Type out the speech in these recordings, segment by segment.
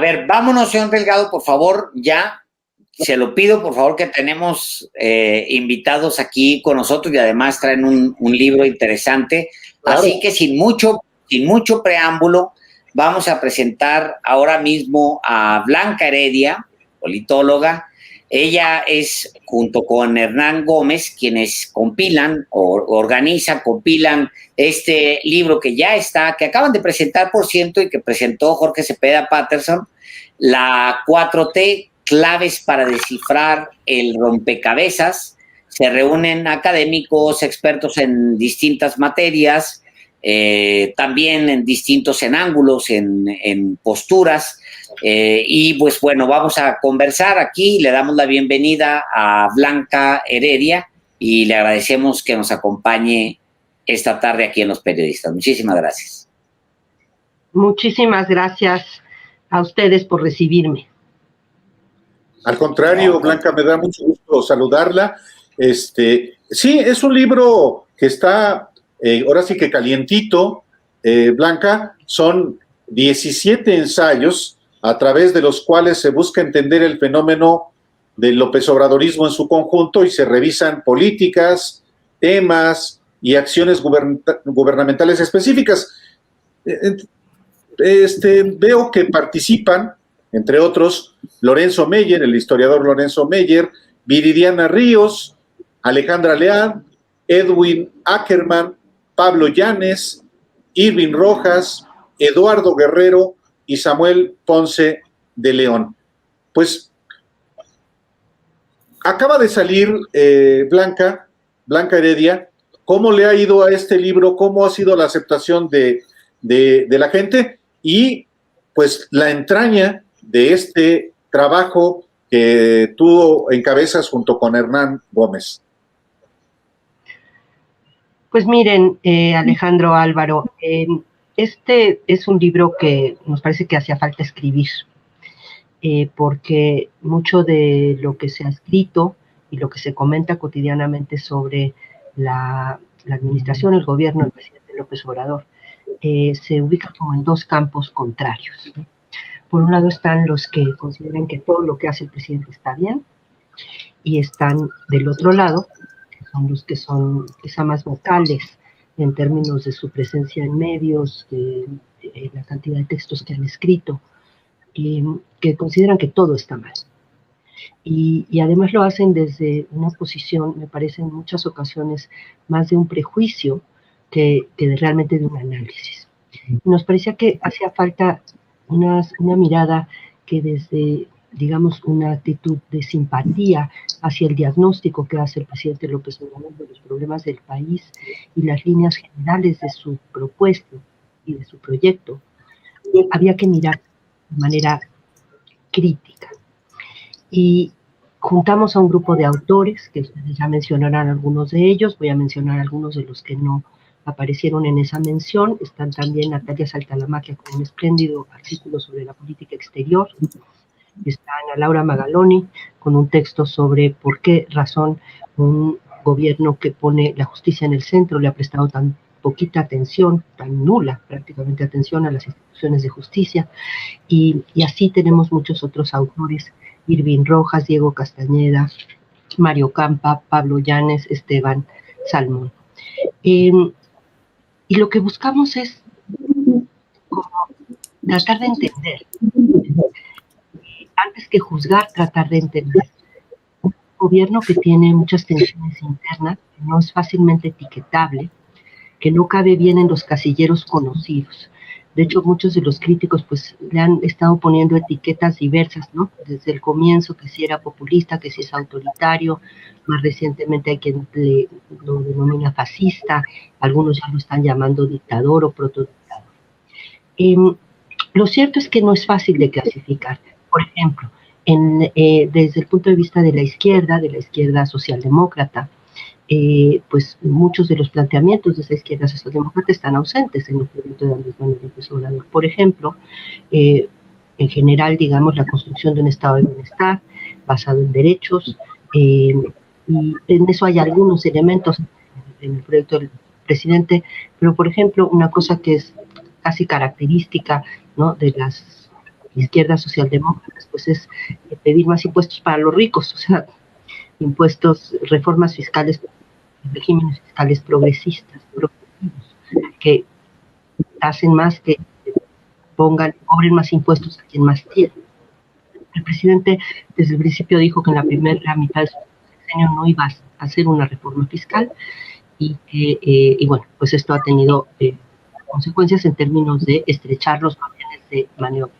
ver, vámonos, señor Delgado, por favor, ya. Se lo pido, por favor, que tenemos invitados aquí con nosotros y además traen un libro interesante. Claro. Así que sin mucho preámbulo, vamos a presentar ahora mismo a Blanca Heredia, politóloga. Ella es, junto con Hernán Gómez, quienes compilan este libro que ya está, que acaban de presentar, por cierto, y que presentó Jorge Cepeda Patterson, La 4T, claves para descifrar el rompecabezas. Se reúnen académicos, expertos en distintas materias, también en distintos ángulos, en posturas, y pues bueno, vamos a conversar aquí. Le damos la bienvenida a Blanca Heredia y le agradecemos que nos acompañe esta tarde aquí en Los Periodistas. Muchísimas gracias. Muchísimas gracias a ustedes por recibirme. Al contrario, Blanca, me da mucho gusto saludarla. Sí, es un libro que está ahora sí que calientito, Blanca. Son 17 ensayos a través de los cuales se busca entender el fenómeno del López Obradorismo en su conjunto y se revisan políticas, temas y acciones gubernamentales específicas. Veo que participan, entre otros, Lorenzo Meyer, el historiador Lorenzo Meyer, Viridiana Ríos, Alejandra Leal, Edwin Ackerman, Pablo Llanes, Irving Rojas, Eduardo Guerrero y Samuel Ponce de León. Pues acaba de salir Blanca Heredia. ¿Cómo le ha ido a este libro? ¿Cómo ha sido la aceptación de la gente? Y pues la entraña de este trabajo que tú encabezas junto con Hernán Gómez. Pues miren, Alejandro, Álvaro, este es un libro que nos parece que hacía falta escribir, porque mucho de lo que se ha escrito y lo que se comenta cotidianamente sobre la administración, el gobierno del presidente López Obrador, se ubica como en dos campos contrarios, ¿no? Por un lado están los que consideran que todo lo que hace el presidente está bien, y están del otro lado, que son los que son quizá más vocales en términos de su presencia en medios, de la cantidad de textos que han escrito, que consideran que todo está mal. Y además lo hacen desde una posición, me parece en muchas ocasiones, más de un prejuicio que realmente de un análisis. Y nos parecía que hacía falta una mirada que desde, digamos, una actitud de simpatía hacia el diagnóstico que hace el presidente López Obrador de los problemas del país y las líneas generales de su propuesta y de su proyecto, había que mirar de manera crítica. Y juntamos a un grupo de autores, que ustedes ya mencionarán algunos de ellos, voy a mencionar algunos de los que no aparecieron en esa mención. Están también Natalia Saltalamacchia con un espléndido artículo sobre la política exterior. Está Ana Laura Magaloni con un texto sobre por qué razón un gobierno que pone la justicia en el centro le ha prestado tan poquita atención, tan nula prácticamente atención a las instituciones de justicia. Y así tenemos muchos otros autores: Irving Rojas, Diego Castañeda, Mario Campa, Pablo Llanes, Esteban Salmón. Y lo que buscamos es como tratar de entender, antes que juzgar, tratar de entender un gobierno que tiene muchas tensiones internas, que no es fácilmente etiquetable, que no cabe bien en los casilleros conocidos. De hecho, muchos de los críticos pues le han estado poniendo etiquetas diversas, ¿no? Desde el comienzo, que si era populista, que si es autoritario, más recientemente hay quien lo denomina fascista, algunos ya lo están llamando dictador o protodictador. Lo cierto es que no es fácil de clasificar. Por ejemplo, desde el punto de vista de la izquierda socialdemócrata, pues muchos de los planteamientos de esa izquierda socialdemócrata están ausentes en el proyecto de Andrés Manuel López Obrador. Por ejemplo, en general, digamos, la construcción de un estado de bienestar basado en derechos, y en eso hay algunos elementos en el proyecto del presidente, pero por ejemplo, una cosa que es casi característica, ¿no?, de las izquierdas socialdemócratas, pues es pedir más impuestos para los ricos, o sea, impuestos, reformas fiscales, regímenes fiscales progresistas, que hacen más que cobren más impuestos a quien más tiene. El presidente desde el principio dijo que en la primera mitad de su sexenio no iba a hacer una reforma fiscal y bueno, pues esto ha tenido consecuencias en términos de estrechar los márgenes de maniobra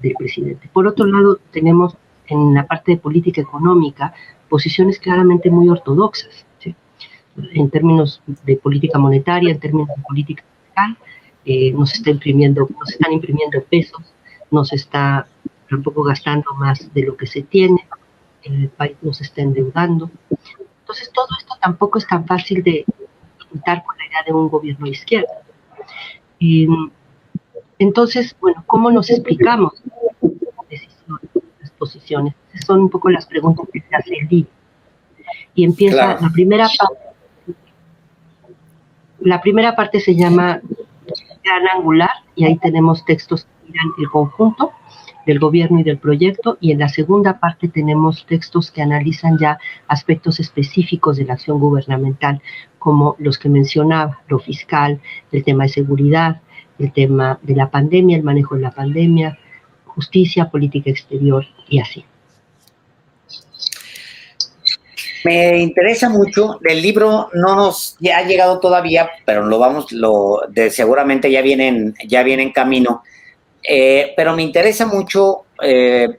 del presidente. Por otro lado, tenemos en la parte de política económica posiciones claramente muy ortodoxas, ¿sí? En términos de política monetaria, en términos de política fiscal, nos están imprimiendo pesos, nos está tampoco gastando más de lo que se tiene, el país nos está endeudando. Entonces, todo esto tampoco es tan fácil de juntar con la idea de un gobierno de izquierda. Entonces, bueno, ¿cómo nos explicamos las decisiones, las posiciones? Esas son un poco las preguntas que se hace el libro. Y empieza, claro. La primera parte se llama Gran Angular, y ahí tenemos textos que miran el conjunto del gobierno y del proyecto, y en la segunda parte tenemos textos que analizan ya aspectos específicos de la acción gubernamental, como los que mencionaba, lo fiscal, el tema de seguridad, el tema de la pandemia, el manejo de la pandemia, justicia, política exterior y así. Me interesa mucho, el libro no nos ha llegado todavía, pero seguramente ya viene en camino. Pero me interesa mucho,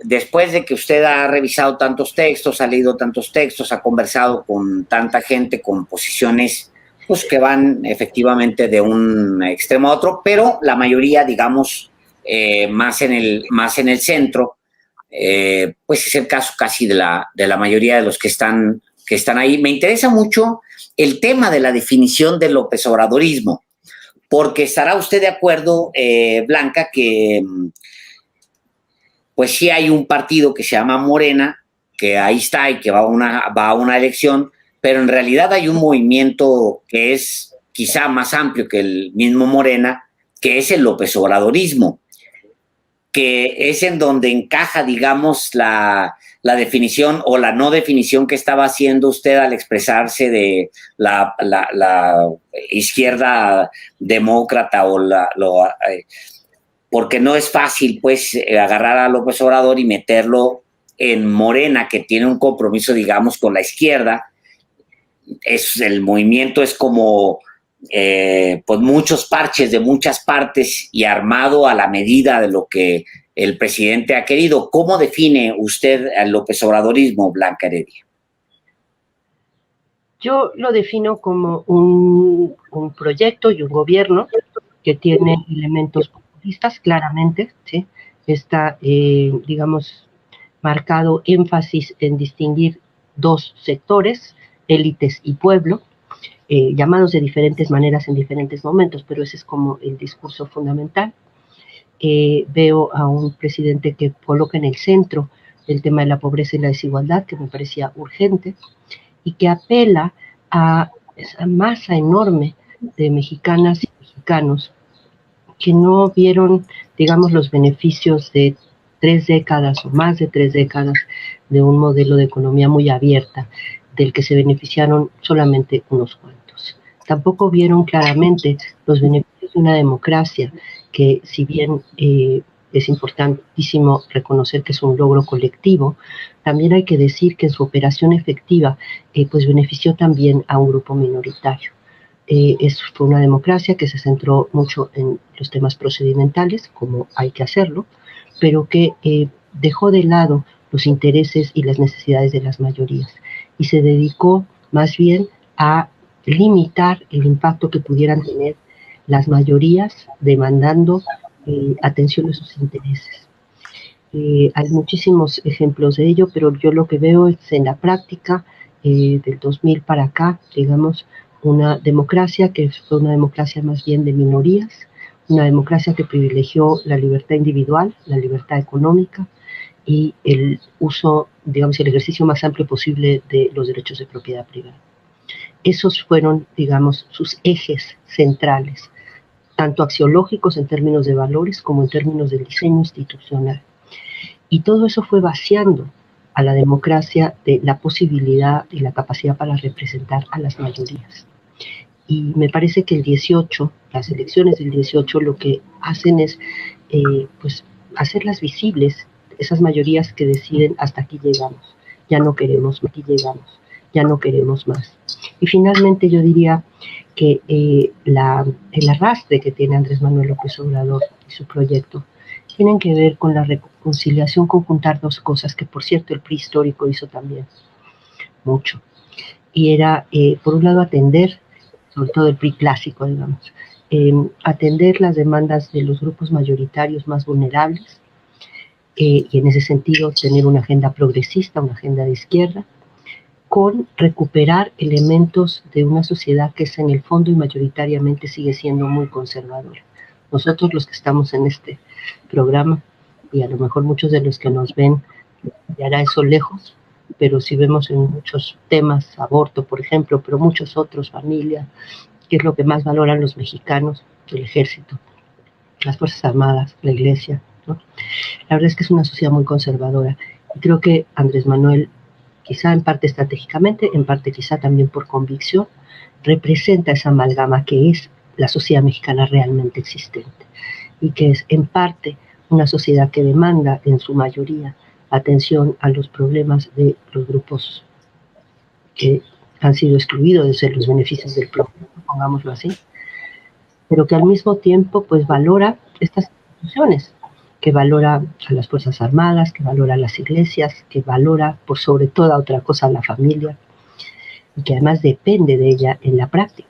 después de que usted ha revisado tantos textos, ha leído tantos textos, ha conversado con tanta gente con posiciones pues, que van efectivamente de un extremo a otro, pero la mayoría, digamos, más en el centro, pues es el caso casi de la mayoría de los que están ahí. Me interesa mucho el tema de la definición del López Obradorismo, porque estará usted de acuerdo, Blanca, que pues sí hay un partido que se llama Morena, que ahí está y que va a una elección, pero en realidad hay un movimiento que es quizá más amplio que el mismo Morena, que es el López Obradorismo, que es en donde encaja, digamos, la definición o la no definición que estaba haciendo usted al expresarse de la izquierda demócrata porque no es fácil, pues, agarrar a López Obrador y meterlo en Morena, que tiene un compromiso, digamos, con la izquierda. El movimiento es como pues muchos parches de muchas partes y armado a la medida de lo que el presidente ha querido. ¿Cómo define usted al López Obradorismo, Blanca Heredia? Yo lo defino como un proyecto y un gobierno que tiene elementos populistas, claramente, ¿sí? Está, digamos, marcado énfasis en distinguir dos sectores, élites y pueblo, llamados de diferentes maneras en diferentes momentos, pero ese es como el discurso fundamental. Veo a un presidente que coloca en el centro el tema de la pobreza y la desigualdad, que me parecía urgente, y que apela a esa masa enorme de mexicanas y mexicanos que no vieron, digamos, los beneficios de 3 décadas o más de 3 décadas de un modelo de economía muy abierta, del que se beneficiaron solamente unos cuantos. Tampoco vieron claramente los beneficios de una democracia que, si bien es importantísimo reconocer que es un logro colectivo, también hay que decir que en su operación efectiva pues benefició también a un grupo minoritario. Fue una democracia que se centró mucho en los temas procedimentales, como hay que hacerlo, pero que dejó de lado los intereses y las necesidades de las mayorías y se dedicó más bien a limitar el impacto que pudieran tener las mayorías demandando atención a sus intereses. Hay muchísimos ejemplos de ello, pero yo lo que veo es en la práctica del 2000 para acá, digamos, una democracia que fue una democracia más bien de minorías, una democracia que privilegió la libertad individual, la libertad económica y el uso, digamos, el ejercicio más amplio posible de los derechos de propiedad privada. Esos fueron, digamos, sus ejes centrales, tanto axiológicos en términos de valores como en términos del diseño institucional. Y todo eso fue vaciando a la democracia de la posibilidad y la capacidad para representar a las mayorías. Y me parece que el 18, las elecciones del 18, lo que hacen es pues hacerlas visibles, esas mayorías que deciden hasta aquí llegamos, ya no queremos, aquí llegamos, ya no queremos más. Y finalmente yo diría que el arrastre que tiene Andrés Manuel López Obrador y su proyecto tienen que ver con la reconciliación, con juntar dos cosas que, por cierto, el PRI histórico hizo también mucho. Y era, por un lado, atender, sobre todo el PRI clásico, digamos, atender las demandas de los grupos mayoritarios más vulnerables, y en ese sentido tener una agenda progresista, una agenda de izquierda, con recuperar elementos de una sociedad que es en el fondo y mayoritariamente sigue siendo muy conservadora. Nosotros los que estamos en este programa, y a lo mejor muchos de los que nos ven, ya hará eso lejos, pero si vemos en muchos temas, aborto, por ejemplo, pero muchos otros, familia, que es lo que más valoran los mexicanos, el ejército, las Fuerzas Armadas, la Iglesia, ¿no? La verdad es que es una sociedad muy conservadora. Y creo que Andrés Manuel, quizá en parte estratégicamente, en parte quizá también por convicción, representa esa amalgama que es la sociedad mexicana realmente existente y que es en parte una sociedad que demanda en su mayoría atención a los problemas de los grupos que han sido excluidos de los beneficios del programa, pongámoslo así, pero que al mismo tiempo pues valora estas instituciones, que valora a las Fuerzas Armadas, que valora a las iglesias, que valora por sobre toda otra cosa a la familia, y que además depende de ella en la práctica.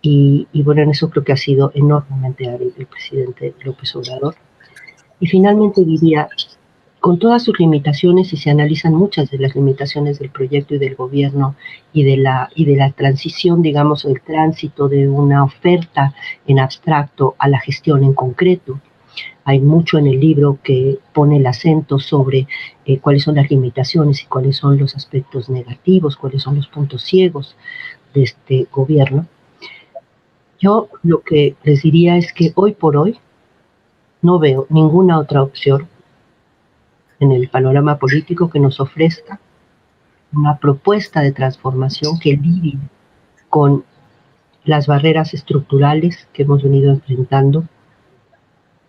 Y bueno, en eso creo que ha sido enormemente hábil el presidente López Obrador. Y finalmente diría, con todas sus limitaciones, y se analizan muchas de las limitaciones del proyecto y del gobierno y de la transición, digamos, el tránsito de una oferta en abstracto a la gestión en concreto. Hay mucho en el libro que pone el acento sobre cuáles son las limitaciones y cuáles son los aspectos negativos, cuáles son los puntos ciegos de este gobierno. Yo lo que les diría es que hoy por hoy no veo ninguna otra opción en el panorama político que nos ofrezca una propuesta de transformación que lidie con las barreras estructurales que hemos venido enfrentando,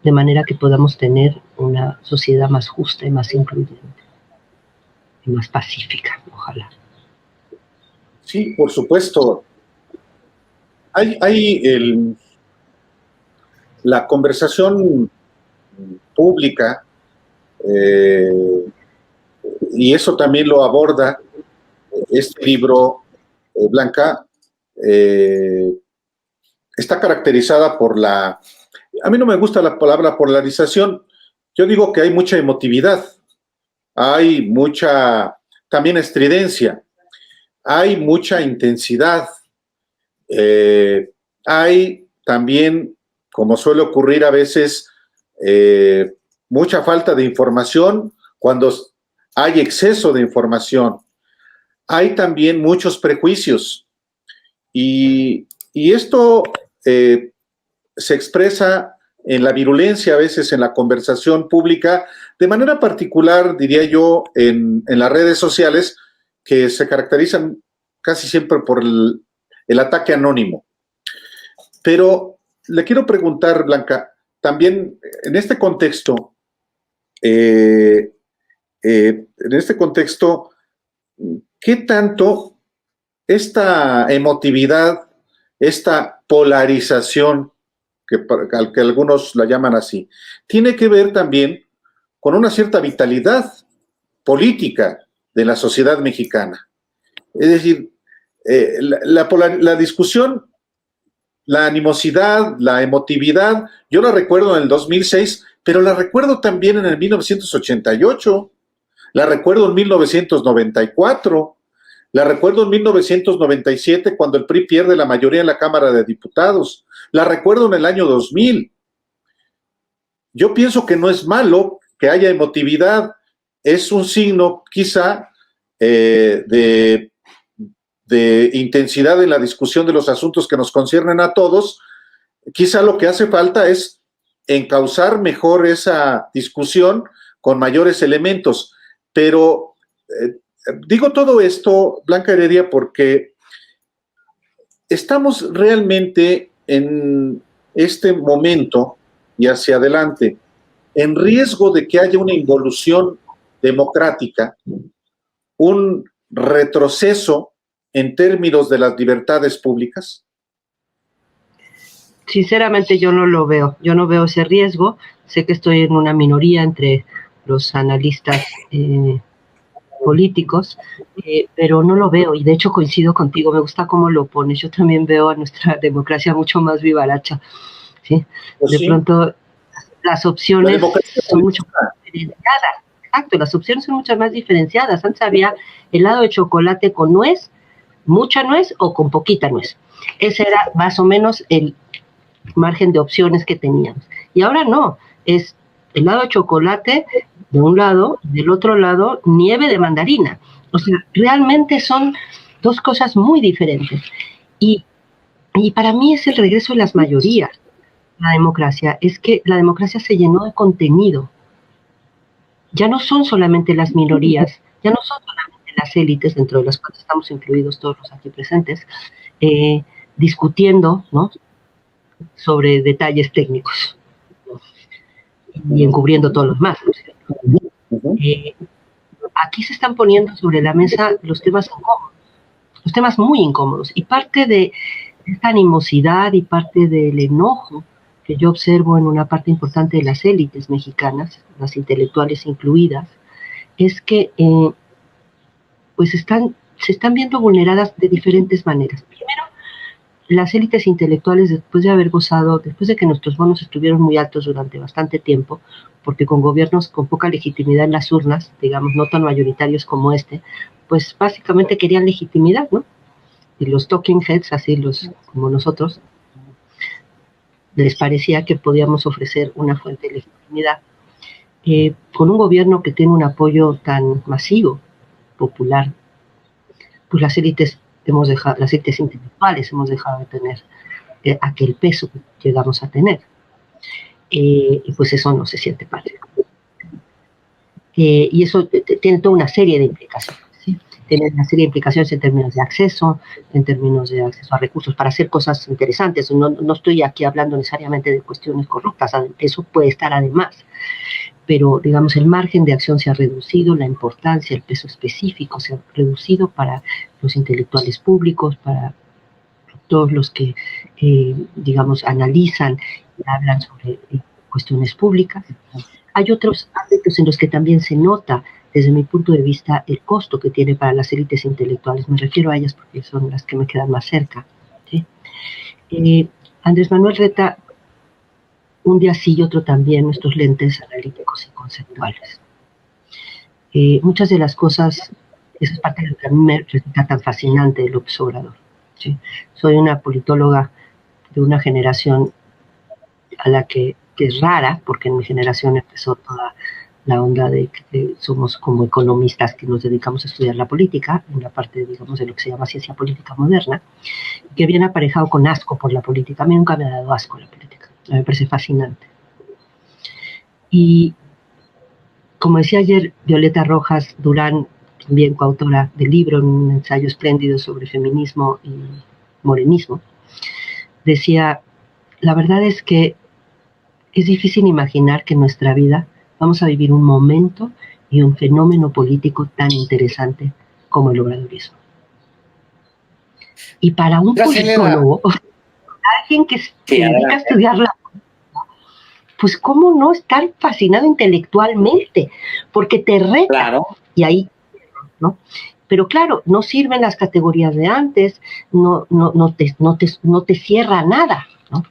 de manera que podamos tener una sociedad más justa y más incluyente y más pacífica, ojalá. Sí, por supuesto. La conversación pública, y eso también lo aborda este libro, Blanca, está caracterizada por a mí no me gusta la palabra polarización, yo digo que hay mucha emotividad, hay mucha también estridencia, hay mucha intensidad, hay también, como suele ocurrir a veces, mucha falta de información cuando hay exceso de información. Hay también muchos prejuicios y esto se expresa en la virulencia, a veces en la conversación pública, de manera particular, diría yo, en las redes sociales, que se caracterizan casi siempre por el ataque anónimo. Pero le quiero preguntar, Blanca, también en este contexto, ¿qué tanto esta emotividad, esta polarización, que algunos la llaman así, tiene que ver también con una cierta vitalidad política de la sociedad mexicana? Es decir, la discusión, la animosidad, la emotividad, yo la recuerdo en el 2006, pero la recuerdo también en el 1988, la recuerdo en 1994, la recuerdo en 1997 cuando el PRI pierde la mayoría en la Cámara de Diputados, la recuerdo en el año 2000. Yo pienso que no es malo que haya emotividad, es un signo quizá de intensidad en la discusión de los asuntos que nos conciernen a todos, quizá lo que hace falta es encauzar mejor esa discusión con mayores elementos. Pero digo todo esto, Blanca Heredia, porque estamos realmente en este momento y hacia adelante en riesgo de que haya una involución democrática, un retroceso en términos de las libertades públicas. Sinceramente yo no lo veo, yo no veo ese riesgo. Sé que estoy en una minoría entre los analistas políticos, pero no lo veo, y de hecho coincido contigo, me gusta cómo lo pones. Yo también veo a nuestra democracia mucho más vivaracha, ¿sí? Pues de sí. Pronto las opciones son mucho más diferenciadas. Exacto, las opciones son mucho más diferenciadas. Antes había helado de chocolate con nuez, mucha nuez o con poquita nuez. Ese era más o menos el margen de opciones que teníamos. Y ahora no, es helado de chocolate de un lado, del otro lado nieve de mandarina. O sea, realmente son dos cosas muy diferentes. Y para mí es el regreso de las mayorías. La democracia es que la democracia se llenó de contenido. Ya no son solamente las minorías, ya no son solamente las élites, dentro de las cuales estamos incluidos todos los aquí presentes, discutiendo, ¿no?, sobre detalles técnicos y encubriendo todos los demás, ¿no es cierto? Aquí se están poniendo sobre la mesa los temas incómodos, los temas muy incómodos, y parte de esta animosidad y parte del enojo que yo observo en una parte importante de las élites mexicanas, las intelectuales incluidas, es que pues se están viendo vulneradas de diferentes maneras. Primero, las élites intelectuales, después de que nuestros bonos estuvieron muy altos durante bastante tiempo, porque con gobiernos con poca legitimidad en las urnas, digamos, no tan mayoritarios como este, pues básicamente querían legitimidad, ¿no? Y los talking heads, así como nosotros, les parecía que podíamos ofrecer una fuente de legitimidad. Con un gobierno que tiene un apoyo tan masivo, popular, pues las élites intelectuales hemos dejado de tener aquel peso que llegamos a tener. Y pues eso no se siente padre. Y eso tiene toda una serie de implicaciones, ¿sí? Tiene una serie de implicaciones en términos de acceso a recursos para hacer cosas interesantes. No estoy aquí hablando necesariamente de cuestiones corruptas, eso puede estar además, pero digamos el margen de acción se ha reducido, la importancia, el peso específico se ha reducido para los intelectuales públicos, para todos los que digamos analizan y hablan sobre cuestiones públicas. Hay otros ámbitos en los que también se nota, desde mi punto de vista, el costo que tiene para las élites intelectuales. Me refiero a ellas porque son las que me quedan más cerca, ¿sí? Andrés Manuel reta un día sí y otro también nuestros lentes analíticos y conceptuales. Muchas de las cosas, esa es parte de lo que a mí me resulta tan fascinante de López Obrador, ¿sí? Soy una politóloga de una generación a la que es rara, porque en mi generación empezó toda la onda de que somos como economistas que nos dedicamos a estudiar la política, en la parte, digamos, de lo que se llama ciencia política moderna, que viene aparejado con asco por la política. A mí nunca me ha dado asco la política, me parece fascinante. Y como decía ayer Violeta Rojas Durán, también coautora del libro, un ensayo espléndido sobre feminismo y morenismo, decía, la verdad es que es difícil imaginar que en nuestra vida vamos a vivir un momento y un fenómeno político tan interesante como el obradorismo. Y para un politólogo, alguien que se dedica a estudiar la política, pues cómo no estar fascinado intelectualmente, porque te reta, claro. Y ahí, ¿no? Pero claro, no sirven las categorías de antes, no te cierra nada, ¿no?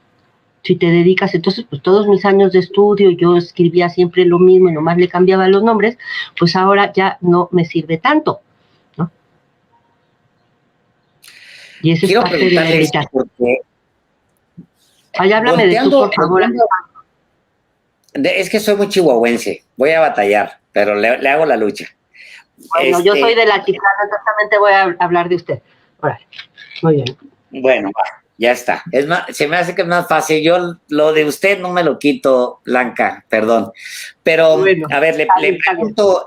Si te dedicas, entonces, pues todos mis años de estudio, yo escribía siempre lo mismo y nomás le cambiaba los nombres, pues ahora ya no me sirve tanto, ¿no? Y ese es parte de la limitación. Ay, háblame de tú, por favor. Es que soy muy chihuahuense, voy a batallar, pero le hago la lucha. Bueno, yo soy de la Altiplano, exactamente voy a hablar de usted. Órale, muy bien. Bueno, Ya está. Es más, se me hace que es más fácil. Yo lo de usted no me lo quito, Blanca, perdón. Pero, Bueno, a ver, le pregunto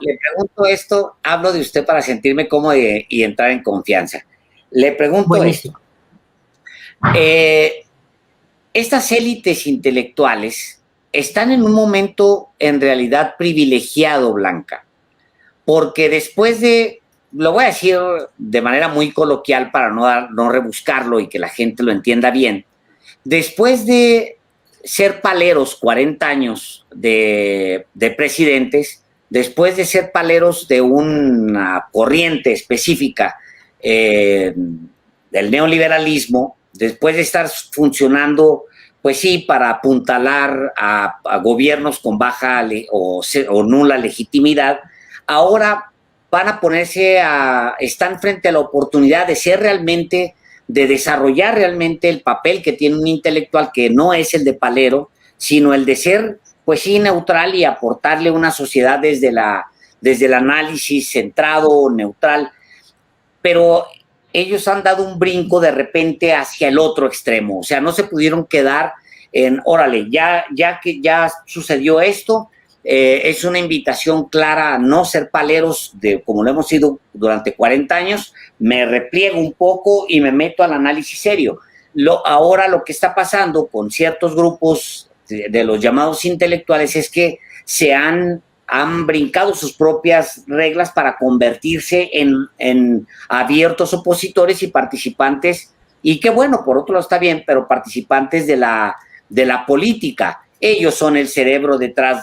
esto, hablo de usted para sentirme cómodo y entrar en confianza. Le pregunto buenísimo. esto. Estas élites intelectuales están en un momento en realidad privilegiado, Blanca, porque después de, lo voy a decir de manera muy coloquial para no rebuscarlo y que la gente lo entienda bien, después de ser paleros 40 años de presidentes, después de ser paleros de una corriente específica del neoliberalismo, después de estar funcionando, pues sí, para apuntalar a gobiernos con baja o nula legitimidad, ahora van a están frente a la oportunidad de ser realmente, de desarrollar realmente el papel que tiene un intelectual que no es el de palero, sino el de ser, pues sí, neutral y aportarle a una sociedad desde el análisis centrado, neutral. Pero ellos han dado un brinco de repente hacia el otro extremo, o sea, no se pudieron quedar en, órale, ya que ya sucedió esto, es una invitación clara a no ser paleros como lo hemos sido durante 40 años, me repliego un poco y me meto al análisis serio. Ahora lo que está pasando con ciertos grupos de los llamados intelectuales es que han brincado sus propias reglas para convertirse en abiertos opositores y participantes, y que bueno, por otro lado está bien, pero participantes de la política. Ellos son el cerebro detrás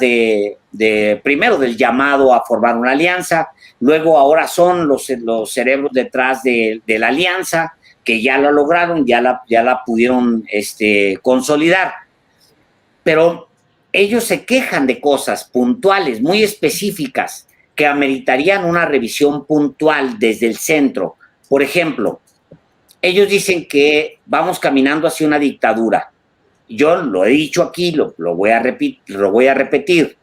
primero del llamado a formar una alianza, luego ahora son los cerebros detrás de la alianza, que ya la lograron, ya la pudieron consolidar. Pero ellos se quejan de cosas puntuales, muy específicas, que ameritarían una revisión puntual desde el centro. Por ejemplo, ellos dicen que vamos caminando hacia una dictadura. Yo lo he dicho aquí, lo voy a repetir.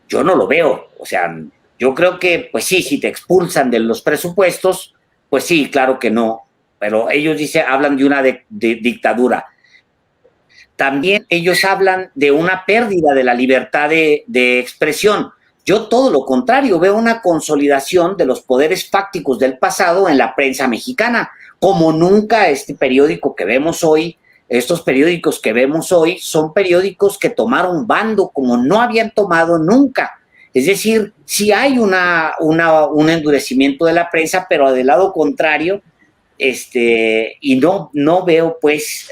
Yo no lo veo. O sea, yo creo que, pues sí, si te expulsan de los presupuestos, pues sí, claro que no. Pero ellos hablan de una dictadura. También ellos hablan de una pérdida de la libertad de expresión. Yo todo lo contrario, veo una consolidación de los poderes fácticos del pasado en la prensa mexicana, como nunca estos periódicos que vemos hoy son periódicos que tomaron bando como no habían tomado nunca. Es decir, sí hay un endurecimiento de la prensa, pero del lado contrario, y no veo pues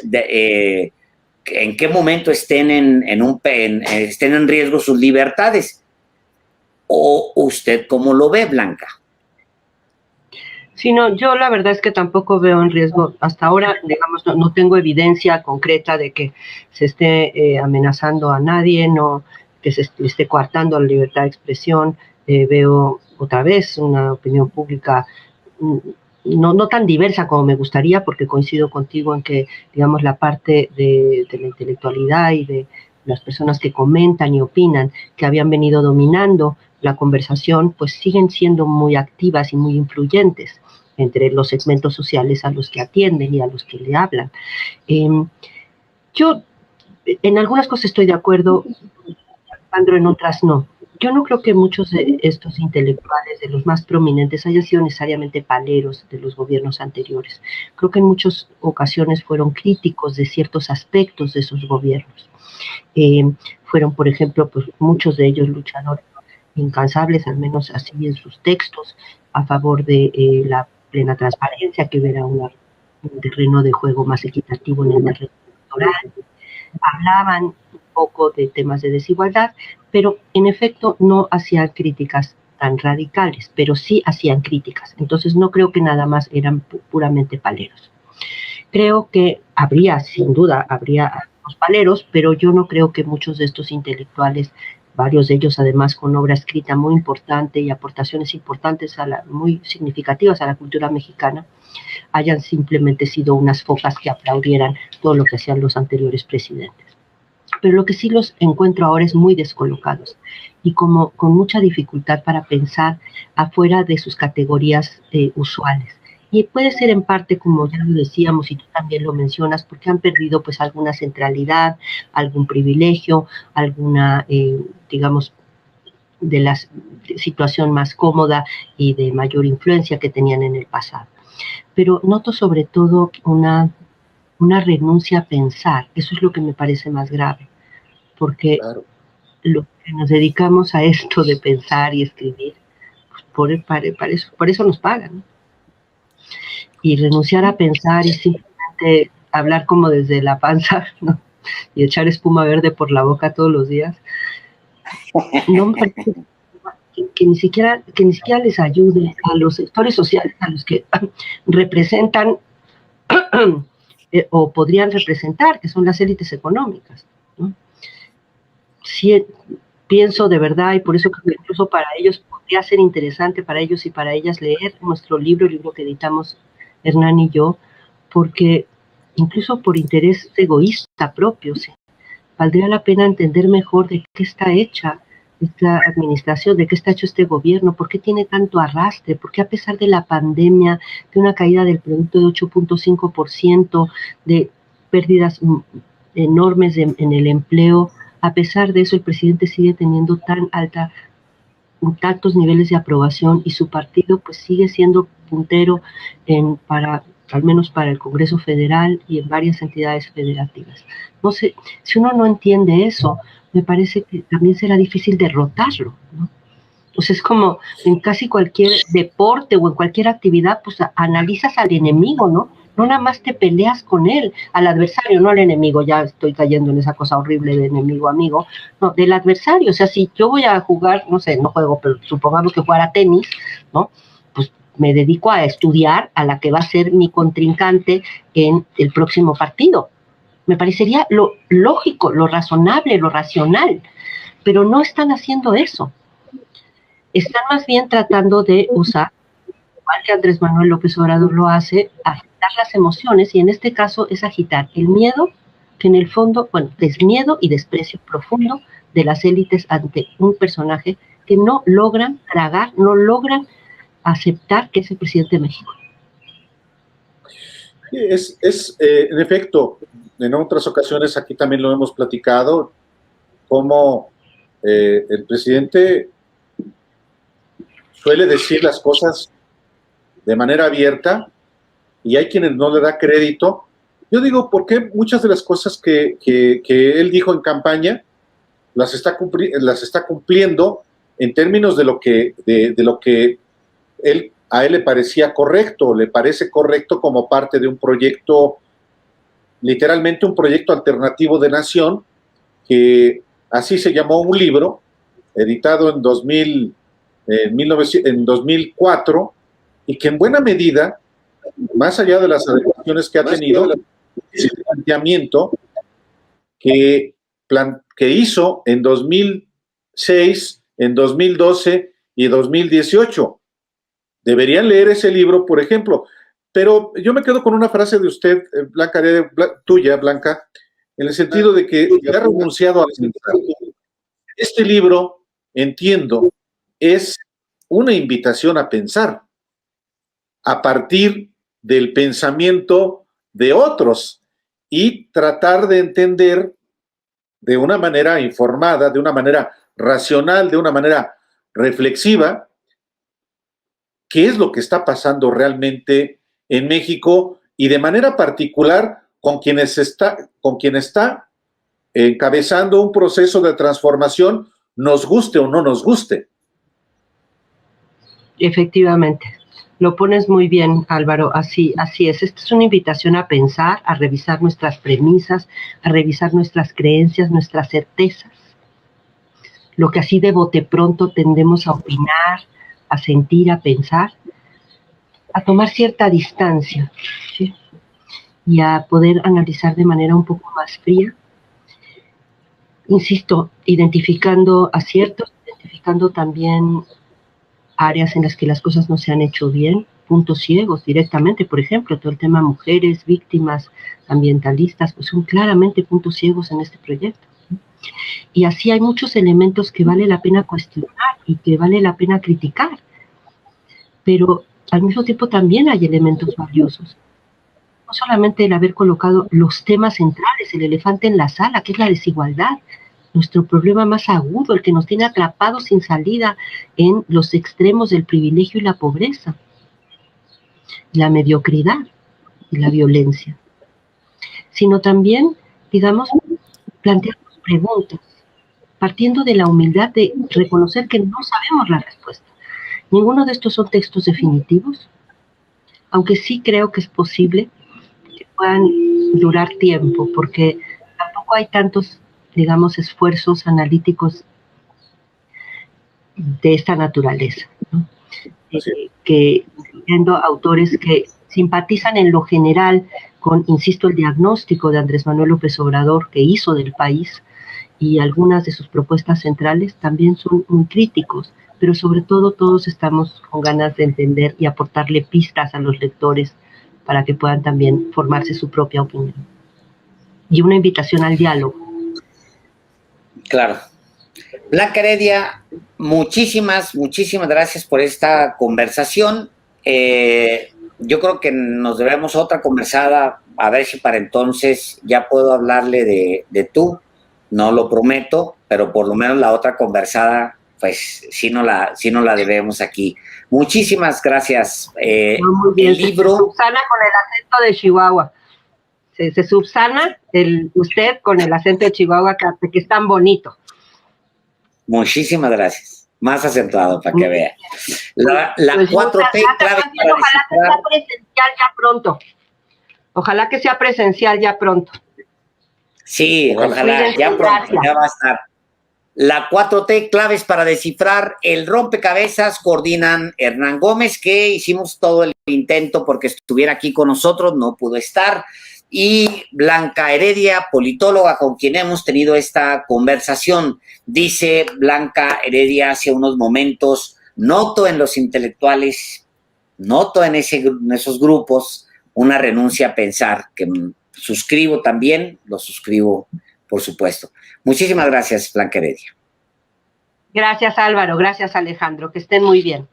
en qué momento estén en riesgo sus libertades. ¿O usted cómo lo ve, Blanca? Sí, no, yo la verdad es que tampoco veo en riesgo, hasta ahora, digamos, no tengo evidencia concreta de que se esté amenazando a nadie, no que se esté coartando la libertad de expresión. Veo otra vez una opinión pública no tan diversa como me gustaría, porque coincido contigo en que, digamos, la parte de la intelectualidad y de las personas que comentan y opinan, que habían venido dominando la conversación, pues siguen siendo muy activas y muy influyentes entre los segmentos sociales a los que atienden y a los que le hablan. Yo en algunas cosas estoy de acuerdo, Alejandro, en otras no. Yo no creo que muchos de estos intelectuales, de los más prominentes, hayan sido necesariamente paleros de los gobiernos anteriores. Creo que en muchas ocasiones fueron críticos de ciertos aspectos de esos gobiernos. Fueron, por ejemplo, pues muchos de ellos luchadores incansables, al menos así en sus textos, a favor de la plena transparencia, que hubiera un terreno de juego más equitativo en el terreno electoral. Hablaban un poco de temas de desigualdad, pero en efecto no hacían críticas tan radicales, pero sí hacían críticas. Entonces no creo que nada más eran puramente paleros. Creo que sin duda habría los paleros, pero yo no creo que muchos de estos intelectuales, varios de ellos además con obra escrita muy importante y aportaciones importantes muy significativas a la cultura mexicana, hayan simplemente sido unas focas que aplaudieran todo lo que hacían los anteriores presidentes. Pero lo que sí los encuentro ahora es muy descolocados y como con mucha dificultad para pensar afuera de sus categorías usuales. Y puede ser en parte, como ya lo decíamos y tú también lo mencionas, porque han perdido pues alguna centralidad, algún privilegio, alguna, digamos, de la situación más cómoda y de mayor influencia que tenían en el pasado. Pero noto sobre todo una renuncia a pensar. Eso es lo que me parece más grave, porque Claro. lo que nos dedicamos a esto de pensar y escribir, pues por eso nos pagan, ¿no? Y renunciar a pensar y simplemente hablar como desde la panza, ¿no? Y echar espuma verde por la boca todos los días, no me parece que ni siquiera les ayude a los sectores sociales a los que representan o podrían representar, que son las élites económicas, ¿no? Sí, pienso de verdad, y por eso creo que incluso para ellos podría ser interesante, para ellos y para ellas, leer nuestro libro, el libro que editamos Hernán y yo, porque incluso por interés egoísta propio, ¿sí?, valdría la pena entender mejor de qué está hecha esta administración, de qué está hecho este gobierno, por qué tiene tanto arrastre, por qué a pesar de la pandemia, de una caída del producto de 8.5%, de pérdidas enormes en el empleo, a pesar de eso el presidente sigue teniendo tantos niveles de aprobación y su partido pues sigue siendo puntero al menos para el Congreso Federal y en varias entidades federativas. No sé, si uno no entiende eso, me parece que también será difícil derrotarlo, ¿no? Pues es como en casi cualquier deporte o en cualquier actividad, pues analizas al enemigo, ¿no? No nada más te peleas con él, al adversario, no al enemigo, ya estoy cayendo en esa cosa horrible de enemigo-amigo, no, del adversario. O sea, si yo voy a jugar, no sé, no juego, pero supongamos que jugara tenis, ¿no? Pues me dedico a estudiar a la que va a ser mi contrincante en el próximo partido. Me parecería lo lógico, lo razonable, lo racional, pero no están haciendo eso. Están más bien tratando de usar, igual que Andrés Manuel López Obrador lo hace, agitar las emociones, y en este caso es agitar el miedo, que en el fondo, bueno, es miedo y desprecio profundo de las élites ante un personaje que no logran tragar, no logran aceptar que es el presidente de México. En efecto, en otras ocasiones aquí también lo hemos platicado, cómo el presidente suele decir las cosas de manera abierta y hay quienes no le da crédito. Yo digo, ¿por qué muchas de las cosas que él dijo en campaña las está cumpliendo en términos de lo que a él le parecía correcto, le parece correcto como parte de un proyecto, literalmente un proyecto alternativo de nación, que así se llamó un libro, editado en 2004, y que en buena medida, más allá de las adecuaciones que ha tenido, ese planteamiento que hizo en 2006, en 2012 y 2018. Deberían leer ese libro, por ejemplo. Pero yo me quedo con una frase de usted, tuya, Blanca, en el sentido de que ha renunciado a pensar. Este libro, entiendo, es una invitación a pensar a partir del pensamiento de otros y tratar de entender de una manera informada, de una manera racional, de una manera reflexiva, qué es lo que está pasando realmente en México y de manera particular con quien está encabezando un proceso de transformación, nos guste o no nos guste. Efectivamente, lo pones muy bien, Álvaro, así es. Esta es una invitación a pensar, a revisar nuestras premisas, a revisar nuestras creencias, nuestras certezas, lo que así de bote pronto tendemos a opinar, a sentir, a pensar, a tomar cierta distancia, ¿sí?, y a poder analizar de manera un poco más fría. Insisto, identificando aciertos, identificando también áreas en las que las cosas no se han hecho bien, puntos ciegos directamente, por ejemplo, todo el tema mujeres, víctimas, ambientalistas, pues son claramente puntos ciegos en este proyecto. Y así hay muchos elementos que vale la pena cuestionar y que vale la pena criticar. Pero al mismo tiempo también hay elementos valiosos. No solamente el haber colocado los temas centrales, el elefante en la sala, que es la desigualdad, nuestro problema más agudo, el que nos tiene atrapados sin salida en los extremos del privilegio y la pobreza, la mediocridad y la violencia, sino también, digamos, plantearnos preguntas, partiendo de la humildad de reconocer que no sabemos la respuesta. Ninguno de estos son textos definitivos, aunque sí creo que es posible que puedan durar tiempo, porque tampoco hay tantos, digamos, esfuerzos analíticos de esta naturaleza, ¿no? Que siendo autores que simpatizan en lo general con, insisto, el diagnóstico de Andrés Manuel López Obrador que hizo del país, y algunas de sus propuestas centrales también son muy críticos, pero sobre todo todos estamos con ganas de entender y aportarle pistas a los lectores para que puedan también formarse su propia opinión. Y una invitación al diálogo. Claro. Blanca Heredia, muchísimas gracias por esta conversación. Yo creo que nos debemos otra conversada, a ver si para entonces ya puedo hablarle de tú. No lo prometo, pero por lo menos la otra conversada, pues sí no la debemos aquí. Muchísimas gracias. Muy bien, el libro se subsana con el acento de Chihuahua. Se subsana usted con el acento de Chihuahua, que es tan bonito. Muchísimas gracias. Más acentuado para que vea. La pues 4T clave para ojalá que sea presencial ya pronto. Ojalá que sea presencial ya pronto. Sí, ojalá, ya pronto, ya va a estar. La 4T, claves para descifrar el rompecabezas, coordinan Hernán Gómez, que hicimos todo el intento porque estuviera aquí con nosotros, no pudo estar, y Blanca Heredia, politóloga, con quien hemos tenido esta conversación. Dice Blanca Heredia hace unos momentos, noto en los intelectuales, noto en esos grupos una renuncia a pensar, que suscribo también, lo suscribo, por supuesto. Muchísimas gracias, Blanca Heredia. Gracias, Álvaro. Gracias, Alejandro. Que estén muy bien.